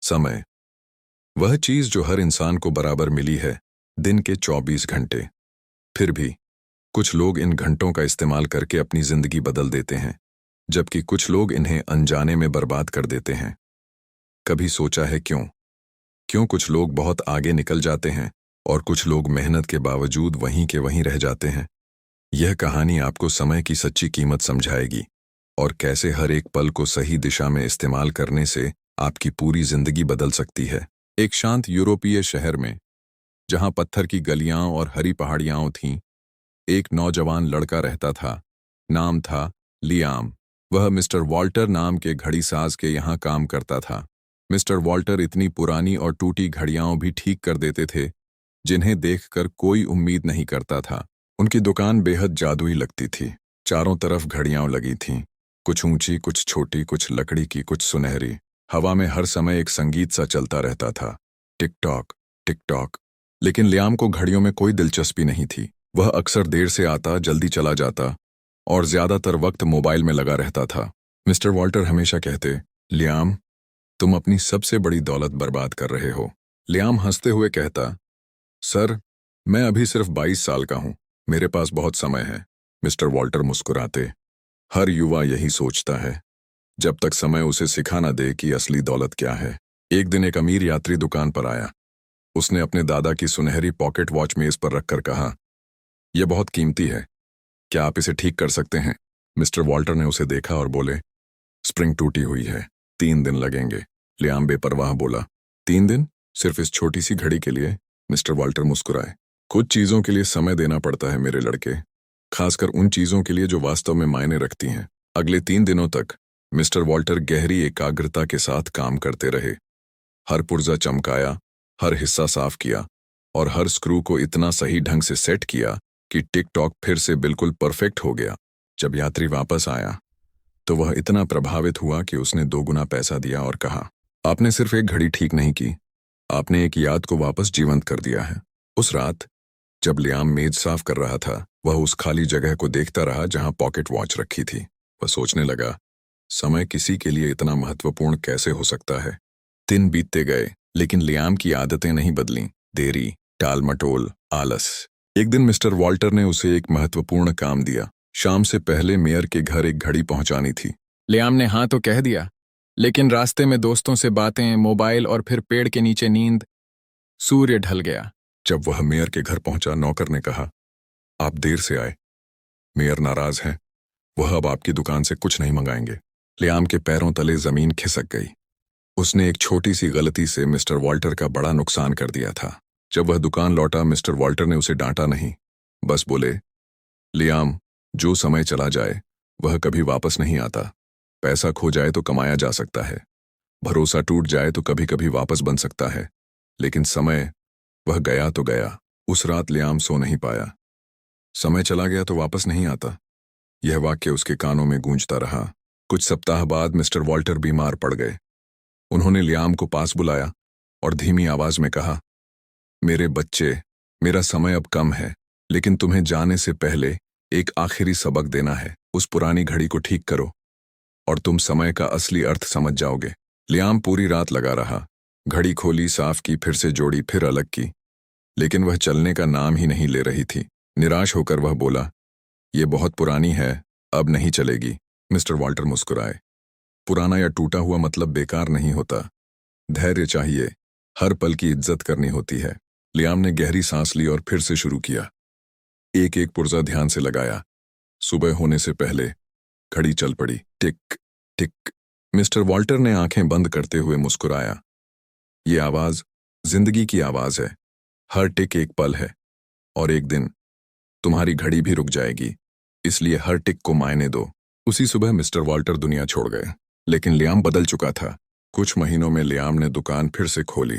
समय, वह चीज जो हर इंसान को बराबर मिली है, दिन के 24 घंटे। फिर भी कुछ लोग इन घंटों का इस्तेमाल करके अपनी जिंदगी बदल देते हैं, जबकि कुछ लोग इन्हें अनजाने में बर्बाद कर देते हैं। कभी सोचा है क्यों? क्यों कुछ लोग बहुत आगे निकल जाते हैं और कुछ लोग मेहनत के बावजूद वहीं के वहीं रह जाते हैं? यह कहानी आपको समय की सच्ची कीमत समझाएगी और कैसे हर एक पल को सही दिशा में इस्तेमाल करने से आपकी पूरी जिंदगी बदल सकती है। एक शांत यूरोपीय शहर में, जहां पत्थर की गलियां और हरी पहाड़ियां थीं, एक नौजवान लड़का रहता था। नाम था लियाम। वह मिस्टर वॉल्टर नाम के घड़ी साज के यहाँ काम करता था। मिस्टर वॉल्टर इतनी पुरानी और टूटी घड़ियां भी ठीक कर देते थे जिन्हें देखकर कोई उम्मीद नहीं करता था। उनकी दुकान बेहद जादुई लगती थी। चारों तरफ घड़ियां लगी थीं, कुछ ऊंची, कुछ छोटी, कुछ लकड़ी की, कुछ सुनहरी। हवा में हर समय एक संगीत सा चलता रहता था, टिक टॉक, टिक टॉक। लेकिन लियाम को घड़ियों में कोई दिलचस्पी नहीं थी। वह अक्सर देर से आता, जल्दी चला जाता और ज्यादातर वक्त मोबाइल में लगा रहता था। मिस्टर वॉल्टर हमेशा कहते, लियाम, तुम अपनी सबसे बड़ी दौलत बर्बाद कर रहे हो। लियाम हंसते हुए कहता, सर, मैं अभी सिर्फ 22 साल का हूं, मेरे पास बहुत समय है। मिस्टर वॉल्टर मुस्कुराते, हर युवा यही सोचता है, जब तक समय उसे सिखा ना दे कि असली दौलत क्या है। एक दिन एक अमीर यात्री दुकान पर आया। उसने अपने दादा की सुनहरी पॉकेट वॉच मेज पर रखकर कहा, यह बहुत कीमती है, क्या आप इसे ठीक कर सकते हैं? मिस्टर वॉल्टर ने उसे देखा और बोले, स्प्रिंग टूटी हुई है, 3 दिन लगेंगे। लियाम बेपरवाह बोला, 3 दिन? सिर्फ इस छोटी सी घड़ी के लिए? मिस्टर वॉल्टर मुस्कुराए, कुछ चीजों के लिए समय देना पड़ता है मेरे लड़के, खासकर उन चीजों के लिए जो वास्तव में मायने रखती हैं। अगले 3 दिनों तक मिस्टर वॉल्टर गहरी एकाग्रता के साथ काम करते रहे। हर पुर्जा चमकाया, हर हिस्सा साफ किया और हर स्क्रू को इतना सही ढंग से सेट किया कि टिक टॉक फिर से बिल्कुल परफेक्ट हो गया। जब यात्री वापस आया तो वह इतना प्रभावित हुआ कि उसने 2 गुना पैसा दिया और कहा, आपने सिर्फ एक घड़ी ठीक नहीं की, आपने एक याद को वापस जीवंत कर दिया है। उस रात जब लियाम मेज साफ कर रहा था, वह उस खाली जगह को देखता रहा जहां पॉकेट वॉच रखी थी। वह सोचने लगा, समय किसी के लिए इतना महत्वपूर्ण कैसे हो सकता है। दिन बीतते गए, लेकिन लियाम की आदतें नहीं बदलीं। देरी, टाल-मटोल, आलस। एक दिन मिस्टर वॉल्टर ने उसे एक महत्वपूर्ण काम दिया। शाम से पहले मेयर के घर एक घड़ी पहुंचानी थी। लियाम ने हाँ तो कह दिया, लेकिन रास्ते में दोस्तों से बातें, मोबाइल और फिर पेड़ के नीचे नींद। सूर्य ढल गया। जब वह मेयर के घर पहुंचा, नौकर ने कहा, आप देर से आए, मेयर नाराज हैं, वह अब आपकी दुकान से कुछ नहीं मंगाएंगे। लियाम के पैरों तले जमीन खिसक गई। उसने एक छोटी सी गलती से मिस्टर वॉल्टर का बड़ा नुकसान कर दिया था। जब वह दुकान लौटा, मिस्टर वॉल्टर ने उसे डांटा नहीं, बस बोले, लियाम, जो समय चला जाए वह कभी वापस नहीं आता। पैसा खो जाए तो कमाया जा सकता है, भरोसा टूट जाए तो कभी कभी वापस बन सकता है, लेकिन समय, वह गया तो गया। उस रात लियाम सो नहीं पाया। समय चला गया तो वापस नहीं आता, यह वाक्य उसके कानों में गूंजता रहा। कुछ सप्ताह बाद मिस्टर वॉल्टर बीमार पड़ गए। उन्होंने लियाम को पास बुलाया और धीमी आवाज में कहा, मेरे बच्चे, मेरा समय अब कम है, लेकिन तुम्हें जाने से पहले एक आखिरी सबक देना है। उस पुरानी घड़ी को ठीक करो और तुम समय का असली अर्थ समझ जाओगे। लियाम पूरी रात लगा रहा। घड़ी खोली, साफ की, फिर से जोड़ी, फिर अलग की, लेकिन वह चलने का नाम ही नहीं ले रही थी। निराश होकर वह बोला, यह बहुत पुरानी है, अब नहीं चलेगी। मिस्टर वॉल्टर मुस्कुराए, पुराना या टूटा हुआ मतलब बेकार नहीं होता, धैर्य चाहिए, हर पल की इज्जत करनी होती है। लियाम ने गहरी सांस ली और फिर से शुरू किया। एक एक पुर्जा ध्यान से लगाया। सुबह होने से पहले घड़ी चल पड़ी, टिक टिक। मिस्टर वॉल्टर ने आंखें बंद करते हुए मुस्कुराया, ये आवाज जिंदगी की आवाज है, हर टिक एक पल है और एक दिन तुम्हारी घड़ी भी रुक जाएगी, इसलिए हर टिक को मायने दो। उसी सुबह मिस्टर वॉल्टर दुनिया छोड़ गए, लेकिन लियाम बदल चुका था। कुछ महीनों में लियाम ने दुकान फिर से खोली।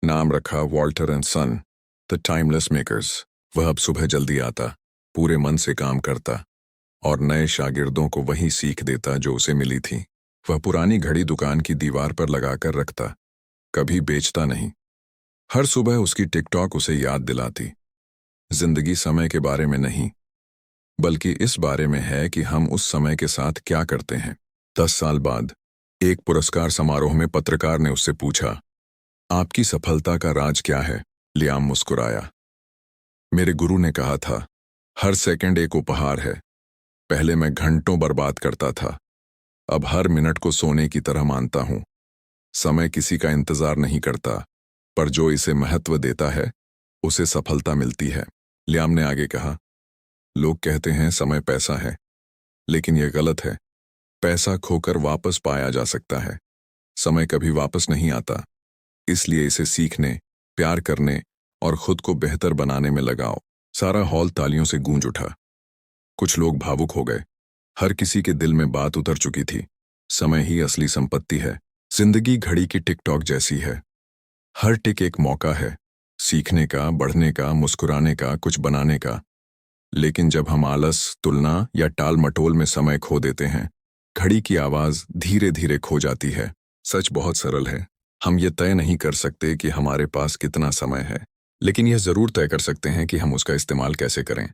नाम रखा Walter and son, the timeless makers. वह अब सुबह जल्दी आता, पूरे मन से काम करता और नए शागिर्दों को वही सीख देता जो उसे मिली थी। वह पुरानी घड़ी दुकान की दीवार पर लगाकर रखता, कभी बेचता नहीं। हर सुबह उसकी टिकटॉक उसे याद दिलाती, जिंदगी समय के बारे में नहीं, बल्कि इस बारे में है कि हम उस समय के साथ क्या करते हैं। 10 साल बाद एक पुरस्कार समारोह में पत्रकार ने उससे पूछा, आपकी सफलता का राज क्या है? लियाम मुस्कुराया। मेरे गुरु ने कहा था, हर सेकंड एक उपहार है। पहले मैं घंटों बर्बाद करता था, अब हर मिनट को सोने की तरह मानता हूं। समय किसी का इंतजार नहीं करता, पर जो इसे महत्व देता है उसे सफलता मिलती है। लियाम ने आगे कहा, लोग कहते हैं समय पैसा है, लेकिन यह गलत है। पैसा खोकर वापस पाया जा सकता है, समय कभी वापस नहीं आता। इसलिए इसे सीखने, प्यार करने और खुद को बेहतर बनाने में लगाओ। सारा हॉल तालियों से गूंज उठा। कुछ लोग भावुक हो गए। हर किसी के दिल में बात उतर चुकी थी। समय ही असली संपत्ति है। जिंदगी घड़ी की टिक-टॉक जैसी है। हर टिक एक मौका है, सीखने का, बढ़ने का, मुस्कुराने का, कुछ बनाने का। लेकिन जब हम आलस, तुलना या टाल मटोल में समय खो देते हैं, घड़ी की आवाज धीरे धीरे खो जाती है। सच बहुत सरल है। हम ये तय नहीं कर सकते कि हमारे पास कितना समय है, लेकिन यह जरूर तय कर सकते हैं कि हम उसका इस्तेमाल कैसे करें।